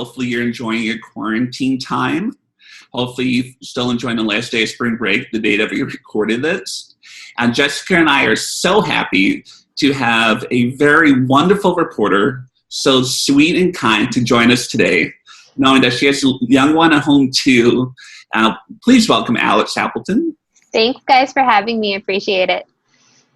Hopefully you're enjoying your quarantine time. Hopefully you're still enjoying the last day of spring break, the day that we recorded this. And Jessica and I are so happy to have a very wonderful reporter, so sweet and kind, to join us today, knowing that she has a young one at home too. Please welcome Aleks Appleton. Thanks, guys, for having me. Appreciate it.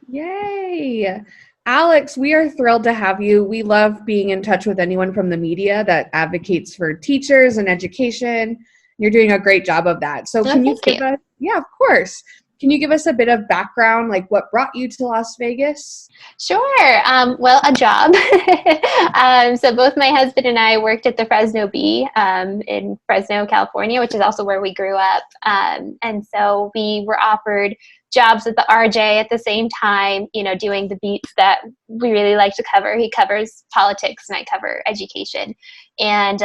Yay. Aleks, we are thrilled to have you. We love being in touch with anyone from the media that advocates for teachers and education. You're doing a great job of that. So can you give us, yeah, of course. Can you give us a bit of background, like what brought you to Las Vegas? Sure. Well, a job. So both my husband and I worked at the Fresno Bee in Fresno, California, which is also where we grew up. And so we were offered jobs at the RJ at the same time, you know, doing the beats that we really like to cover. He covers politics and I cover education. And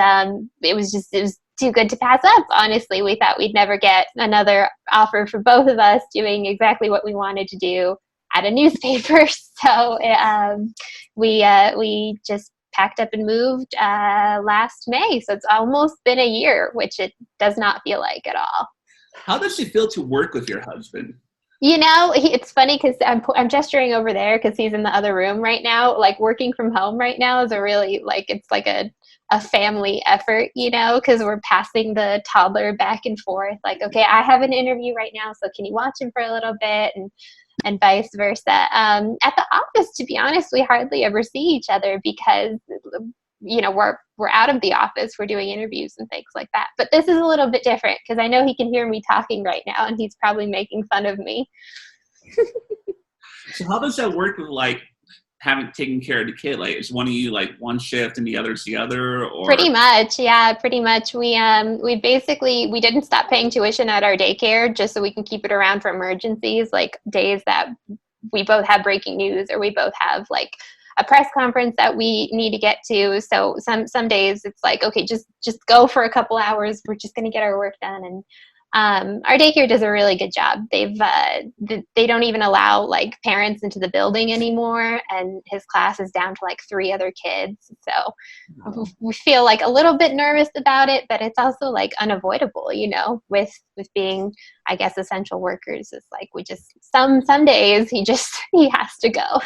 it was too good to pass up. Honestly, we thought we'd never get another offer for both of us doing exactly what we wanted to do at a newspaper. So we just packed up and moved last May. So it's almost been a year, which it does not feel like at all. How does it feel to work with your husband? You know, it's funny because I'm gesturing over there because he's in the other room right now. Like working from home right now is it's like a family effort, you know, because we're passing the toddler back and forth. Like, okay, I have an interview right now, so can you watch him for a little bit, and vice versa. At the office, to be honest, we hardly ever see each other because, you know, we're out of the office. We're doing interviews and things like that. But this is a little bit different because I know he can hear me talking right now, and he's probably making fun of me. So how does that work with taking care of the kid? Like, is one of you like one shift and the other's the other? Or pretty much, yeah, pretty much. We didn't stop paying tuition at our daycare just so we can keep it around for emergencies, like days that we both have breaking news or we both have like a press conference that we need to get to. So some days it's like, okay, just go for a couple hours. We're just going to get our work done. And our daycare does a really good job. They don't even allow like parents into the building anymore, and his class is down to like 3 other kids. So we feel like a little bit nervous about it, but it's also like unavoidable, you know, with being, I guess, essential workers. It's like we just some days he has to go.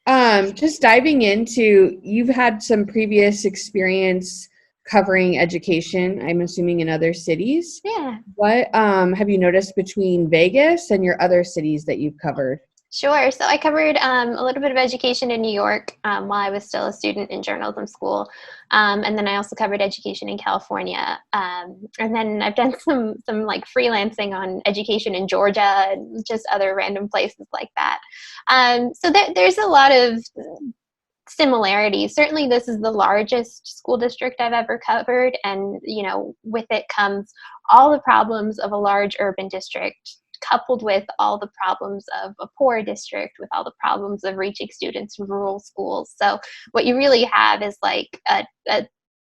Right. Just diving into, you've had some previous experience covering education, I'm assuming in other cities. Yeah. What have you noticed between Vegas and your other cities that you've covered? Sure. So I covered a little bit of education in New York while I was still a student in journalism school. And then I also covered education in California. And then I've done some like freelancing on education in Georgia and just other random places like that. So there's a lot of similarities. Certainly this is the largest school district I've ever covered. And, you know, with it comes all the problems of a large urban district, coupled with all the problems of a poor district, with all the problems of reaching students in rural schools. So what you really have is like a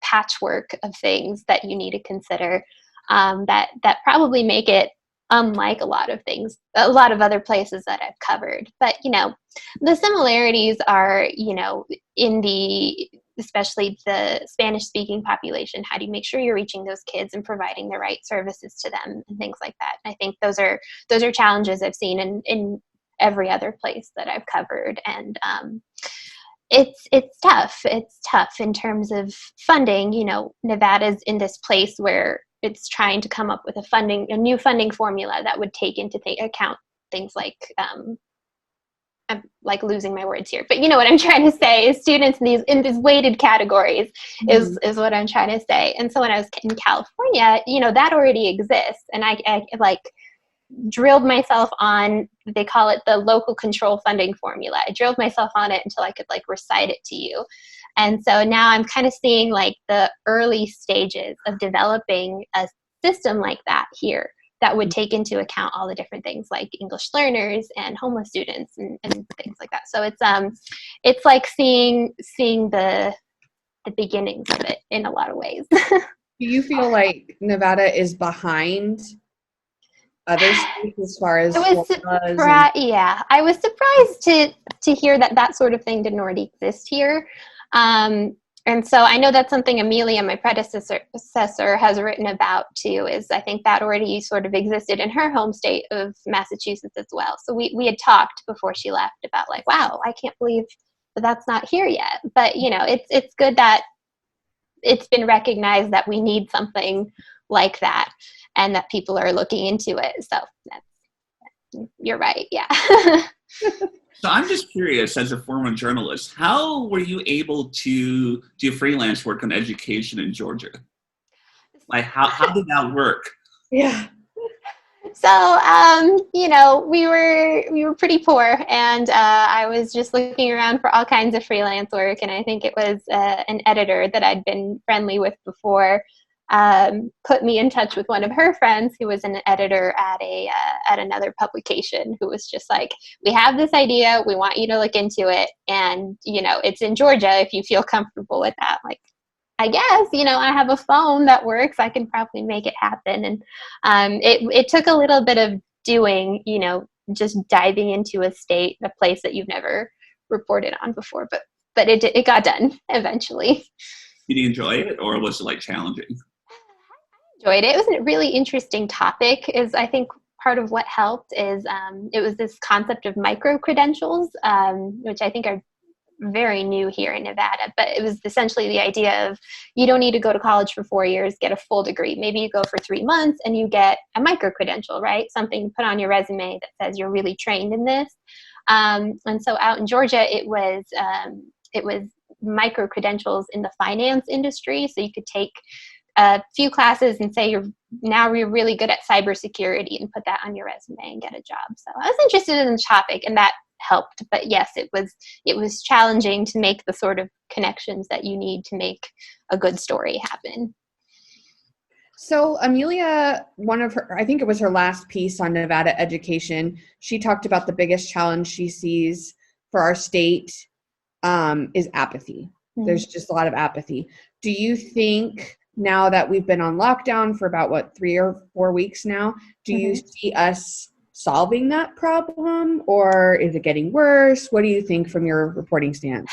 patchwork of things that you need to consider that probably make it unlike a lot of other places that I've covered. But, you know, the similarities are, you know, especially the Spanish-speaking population. How do you make sure you're reaching those kids and providing the right services to them and things like that? And I think those are challenges I've seen in every other place that I've covered. And it's tough. It's tough in terms of funding. You know, Nevada's in this place where it's trying to come up with a new funding formula that would take into account things like I'm like losing my words here, but you know what I'm trying to say is students in these weighted categories is what I'm trying to say. And so when I was in California, you know, that already exists. And I like drilled myself on, they call it the local control funding formula. I drilled myself on it until I could like recite it to you. And so now I'm kind of seeing like the early stages of developing a system like that here that would take into account all the different things like English learners and homeless students and things like that. So it's like seeing the beginnings of it in a lot of ways. Do you feel like Nevada is behind other states as far as I was surprised to hear that sort of thing didn't already exist here. And so I know that's something Amelia, my predecessor, has written about too, is I think that already sort of existed in her home state of Massachusetts as well. So we had talked before she left about like, wow, I can't believe that that's not here yet. But, you know, it's good that it's been recognized that we need something like that and that people are looking into it. So you're right. Yeah. So I'm just curious, as a former journalist, how were you able to do freelance work on education in Georgia? Like, how did that work? Yeah. So, you know, we were pretty poor, and I was just looking around for all kinds of freelance work, and I think it was an editor that I'd been friendly with before put me in touch with one of her friends who was an editor at another publication, who was just like, we have this idea, we want you to look into it, and you know, it's in Georgia if you feel comfortable with that. Like, I guess, you know, I have a phone that works, I can probably make it happen. And it took a little bit of doing, you know, just diving into a place that you've never reported on before, but it got done eventually. Did you enjoy it, or was it like challenging? Enjoyed it. It was a really interesting topic. Is I think part of what helped is it was this concept of micro credentials, which I think are very new here in Nevada. But it was essentially the idea of you don't need to go to college for 4 years, get a full degree. Maybe you go for 3 months and you get a micro credential, right? Something to put on your resume that says you're really trained in this. And so out in Georgia, it was micro credentials in the finance industry. So you could take a few classes and say you're really good at cybersecurity and put that on your resume and get a job. So I was interested in the topic, and that helped. But yes, it was challenging to make the sort of connections that you need to make a good story happen. So Amelia, I think it was her last piece on Nevada education, she talked about the biggest challenge she sees for our state is apathy. Mm-hmm. There's just a lot of apathy. Do you think, now that we've been on lockdown for about 3 or 4 weeks now, do you see us solving that problem, or is it getting worse? What do you think from your reporting stance?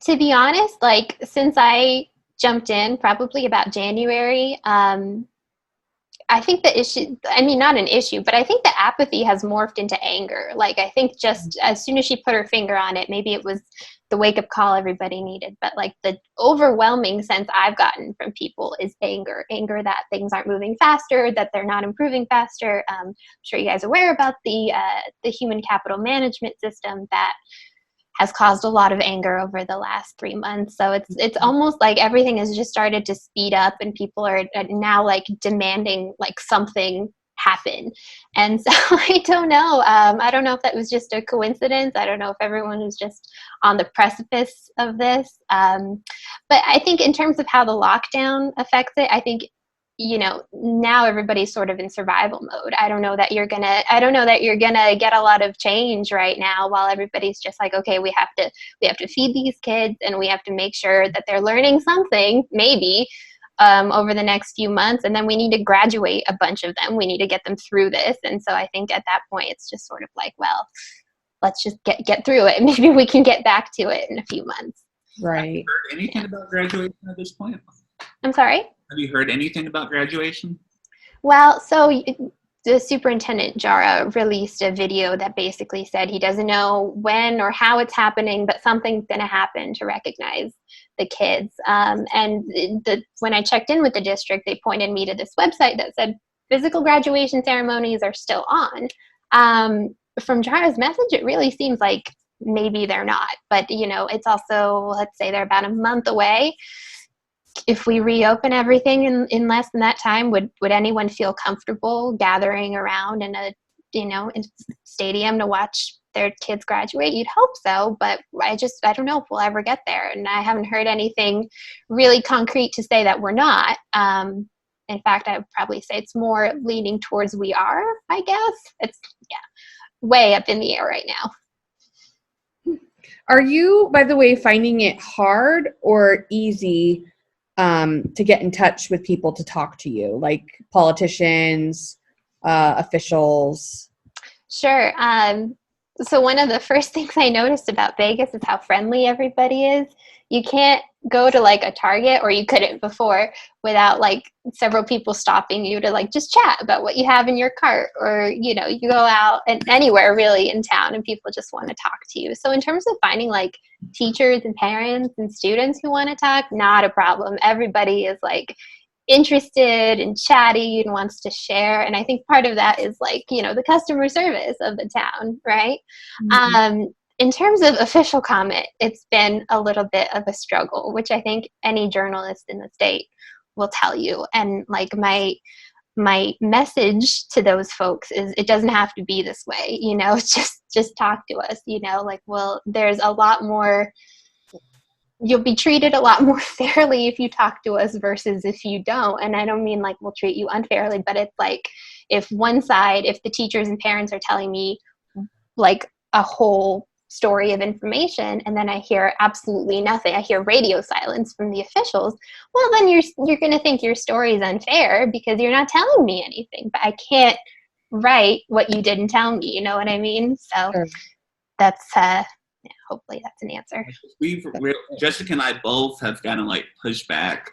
To be honest, like since I jumped in probably about January, I think the issue, I mean, not an issue, but I think the apathy has morphed into anger. Like, I think just as soon as she put her finger on it, maybe it was the wake-up call everybody needed. But like the overwhelming sense I've gotten from people is anger that things aren't moving faster, that they're not improving faster. I'm sure you guys are aware about the human capital management system that has caused a lot of anger over the last 3 months. So it's almost like everything has just started to speed up, and people are now like demanding like something happen. And so I don't know. I don't know if that was just a coincidence. I don't know if everyone was just on the precipice of this. But I think in terms of how the lockdown affects it, I think, you know, now everybody's sort of in survival mode. I don't know that you're gonna get a lot of change right now, while everybody's just like, okay, we have to feed these kids, and we have to make sure that they're learning something, maybe over the next few months, and then we need to graduate a bunch of them. We need to get them through this. And so I think at that point, it's just sort of like, well, let's just get through it, and maybe we can get back to it in a few months. Right. Have you heard anything about graduation at this point? I'm sorry? Have you heard anything about graduation? Well, so the superintendent, Jara, released a video that basically said he doesn't know when or how it's happening, but something's going to happen to recognize the kids. When I checked in with the district, they pointed me to this website that said physical graduation ceremonies are still on. From Jara's message, it really seems like maybe they're not. But, you know, it's also, let's say they're about a month away. If we reopen everything in less than that time, would anyone feel comfortable gathering around in a stadium to watch their kids graduate? You'd hope so, but I don't know if we'll ever get there. And I haven't heard anything really concrete to say that we're not. In fact, I would probably say it's more leaning towards we are, I guess. It's way up in the air right now. Are you, by the way, finding it hard or easy to get in touch with people to talk to you, like politicians, officials? Sure. So one of the first things I noticed about Vegas is how friendly everybody is. You can't go to like a Target, or you couldn't before, without like several people stopping you to like just chat about what you have in your cart, or you know, you go out and anywhere really in town and people just want to talk to you. So in terms of finding like teachers and parents and students who want to talk, not a problem. Everybody is like interested and chatty and wants to share, and I think part of that is like, you know, the customer service of the town, right? In terms of official comment, it's been a little bit of a struggle, which I think any journalist in the state will tell you. And like my message to those folks is, it doesn't have to be this way, you know. Just talk to us, you know, like, well, there's a lot more, you'll be treated a lot more fairly if you talk to us versus if you don't. And I don't mean like we'll treat you unfairly, but it's like, if one side, if the teachers and parents are telling me like a whole story of information and then I hear absolutely nothing, I hear radio silence from the officials, well, then you're going to think your story is unfair because you're not telling me anything. But I can't write what you didn't tell me, you know what I mean? So Sure. that's hopefully that's an answer. Jessica and I both have gotten like pushback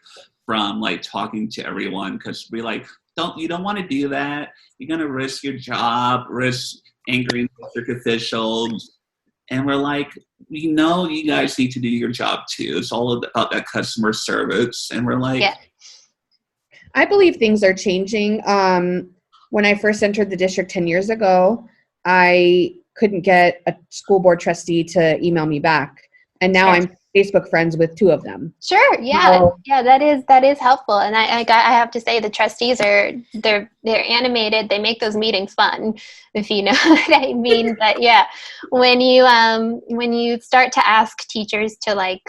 from like talking to everyone, because we like, you don't want to do that. You're going to risk your job, risk angering district officials. And we're like, we know you guys need to do your job too. It's all about that customer service. And we're like, yeah. I believe things are changing. When I first entered the district 10 years ago, I couldn't get a school board trustee to email me back. And now Sure. I'm Facebook friends with 2 of them. Sure. Yeah. So, Yeah. That is helpful. And I have to say the trustees they're animated. They make those meetings fun, if you know what I mean. But yeah, when you start to ask teachers to like,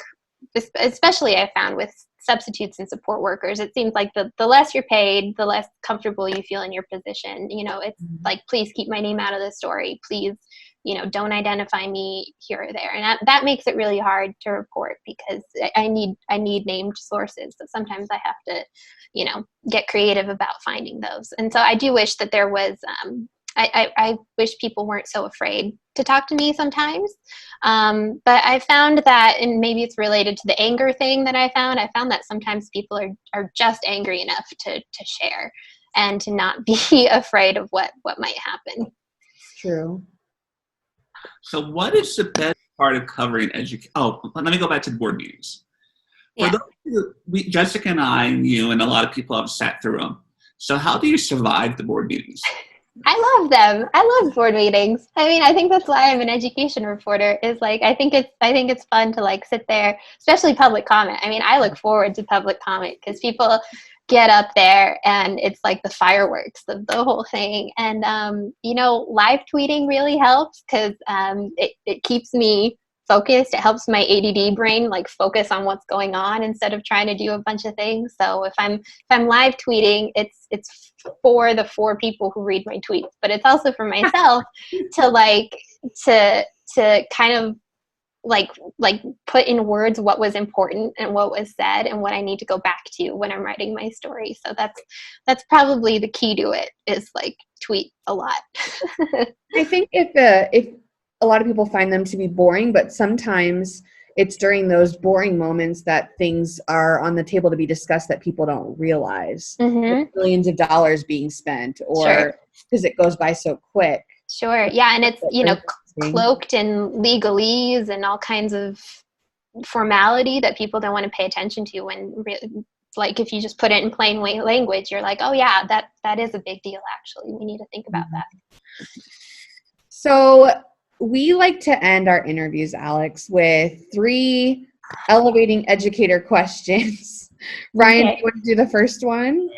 especially I found with substitutes and support workers, it seems like the less you're paid, the less comfortable you feel in your position. You know, it's like, please keep my name out of the story. Please, you know, don't identify me here or there. And that makes it really hard to report because I need named sources. So sometimes I have to, you know, get creative about finding those. And so I do wish that there was, I wish people weren't so afraid to talk to me sometimes. But I found that, and maybe it's related to the anger thing that I found that sometimes people are just angry enough to share and to not be afraid of what might happen. true. so what is the best part of covering education? Oh, let me go back to the board meetings. For Yeah. those, Jessica and I and you and a lot of people have sat through them. So how do you survive the board meetings? I love them. I love board meetings. I mean, I think that's why I'm an education reporter, is like, I think it's fun to like sit there, especially public comment. I mean, I look forward to public comment because people get up there and it's like the fireworks of the whole thing. And, you know, live tweeting really helps because it keeps me focused. It helps my ADD brain like focus on what's going on instead of trying to do a bunch of things. So if I'm live tweeting, it's for the 4 people who read my tweets, but it's also for myself to kind of like put in words what was important and what was said and what I need to go back to when I'm writing my story. So that's probably the key to it, is like tweet a lot. I think if a lot of people find them to be boring, but sometimes it's during those boring moments that things are on the table to be discussed that people don't realize. Mm-hmm. Millions of dollars being spent, or because it goes by so quick. Sure. Yeah. And it's, you know, cloaked in legalese and all kinds of formality that people don't want to pay attention to, when like if you just put it in plain language, you're like, oh yeah, that is a big deal. Actually, we need to think about that. So we like to end our interviews, Alex, with 3 elevating educator questions. Ryan, Okay. do you want to do the first one?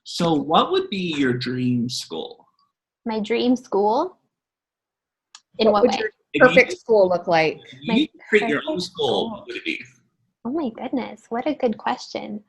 So what would be your dream school? My dream school? In what would way? your perfect school look like? You create your own perfect school, school. what would it be? Oh my goodness, what a good question.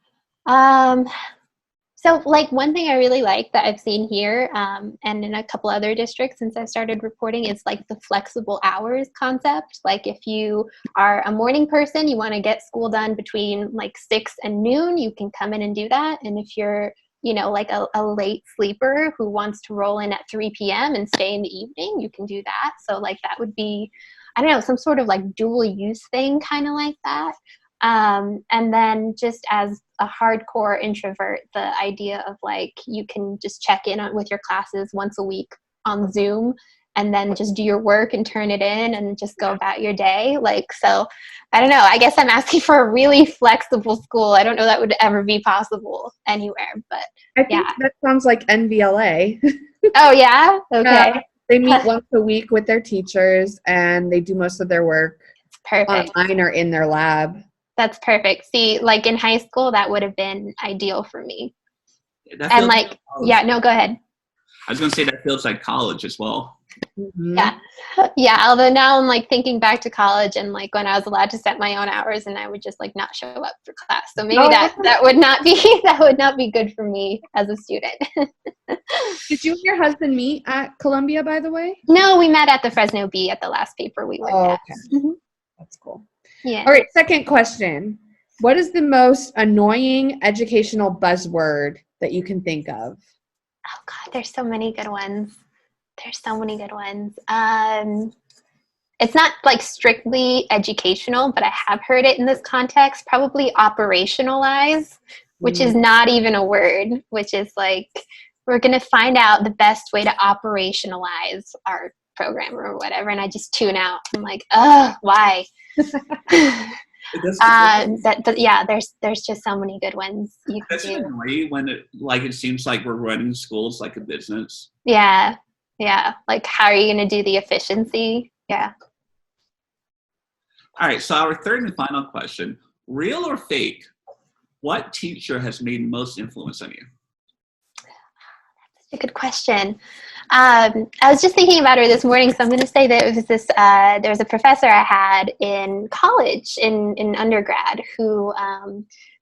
So like one thing I really like that I've seen here and in a couple other districts since I started reporting is like the flexible hours concept. Like if you are a morning person, you want to get school done between like 6 and noon, you can come in and do that. And if you're, you know, like a late sleeper who wants to roll in at 3 p.m. and stay in the evening, you can do that. So like that would be, I don't know, some sort of like dual use thing, kind of like that. And then just as a hardcore introvert, the idea of like you can just check in with your classes once a week on Zoom and then just do your work and turn it in and just go about your day. Like, so I don't know. I guess I'm asking for a really flexible school. I don't know that would ever be possible anywhere, but I think that sounds like NVLA. Oh, yeah? Okay. They meet once a week with their teachers and they do most of their work online or in their lab. That's perfect. See, like in high school, that would have been ideal for me. And like, yeah, no, go ahead. I was going to say that feels like college as well. Mm-hmm. Yeah. Although now I'm like thinking back to college and like when I was allowed to set my own hours and I would just like not show up for class. So maybe that would not be good for me as a student. Did you and your husband meet at Columbia, by the way? No, we met at the Fresno Bee at the last paper we worked at. Okay. Mm-hmm. That's cool. Yeah. All right. Second question. What is the most annoying educational buzzword that you can think of? Oh God, there's so many good ones. It's not like strictly educational, but I have heard it in this context, probably operationalize, which is not even a word, which is like, we're going to find out the best way to operationalize our program or whatever. And I just tune out. I'm like, why? But yeah, there's just so many good ones you can do. Annoying when it seems like we're running schools like a business. Yeah. Like, how are you going to do the efficiency? Yeah. All right. So our third and final question: real or fake? What teacher has made most influence on you? That's a good question. I was just thinking about her this morning, so I'm going to say that it was this. There was a professor I had in college, in undergrad, who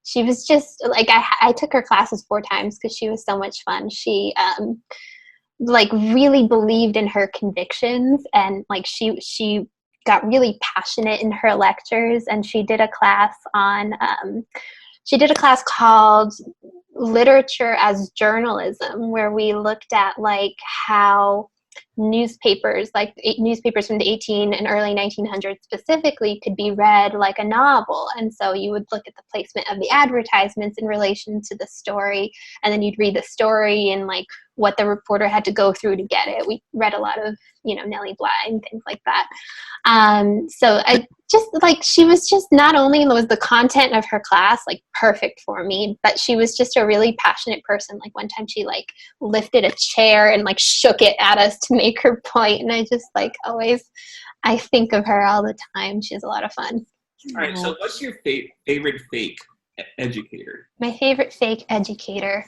she was just like I took her classes 4 times because she was so much fun. She like really believed in her convictions, and like she got really passionate in her lectures, and she did a class called Literature as Journalism, where we looked at like how newspapers from the 18 and early 1900s specifically could be read like a novel. And so you would look at the placement of the advertisements in relation to the story, and then you'd read the story and like what the reporter had to go through to get it. We read a lot of, Nellie Bly and things like that. So I just like, she was just, not only was the content of her class like perfect for me, but she was just a really passionate person. Like one time she like lifted a chair and like shook it at us to make her point. And I just like I think of her all the time. She has a lot of fun. All right. So what's your favorite fake educator? My favorite fake educator.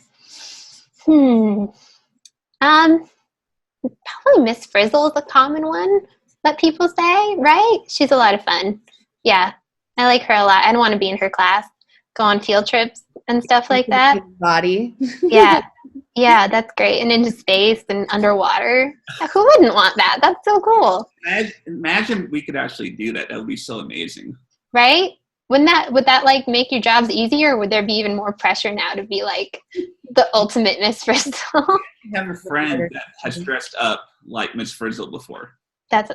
Probably Miss Frizzle is a common one that people say, right? She's a lot of fun. Yeah, I like her a lot. I don't want to be in her class, go on field trips and stuff like that. Body. Yeah, that's great. And into space and underwater. Who wouldn't want that? That's so cool. Imagine we could actually do that. That would be so amazing. Right? Would that like make your jobs easier, or would there be even more pressure now to be like the ultimate Miss Frizzle? I have a friend that has dressed up like Miss Frizzle before. That's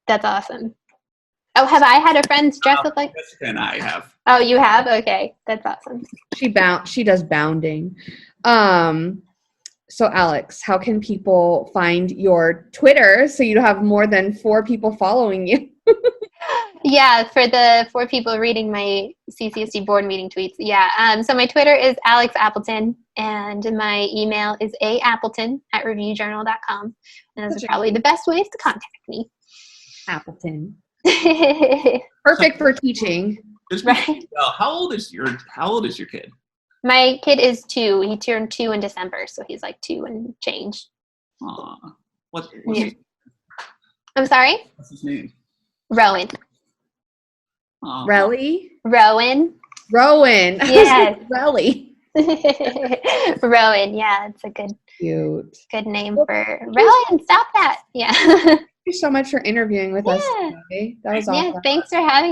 awesome. Oh, have I had a friend dress up like? Jessica and I have. Oh, you have? Okay, that's awesome. She does bounding. So Alex, how can people find your Twitter so you have more than 4 people following you? Yeah, for the 4 people reading my CCSD board meeting tweets. Yeah. So my Twitter is Aleks Appleton, and my email is aappleton@reviewjournal.com. And those are probably the best ways to contact me. Appleton. Perfect for teaching. Right. Well, how old is your kid? My kid is 2. He turned 2 in December, so he's like 2 and change. Aw. What's yeah. I'm sorry? What's his name? Rowan. Relly? Rowan. Yes. Relly. Rowan, yeah, it's a good name for Rowan. Stop that. Yeah. Thank you so much for interviewing with us today. That was awesome. Yeah, thanks for having me.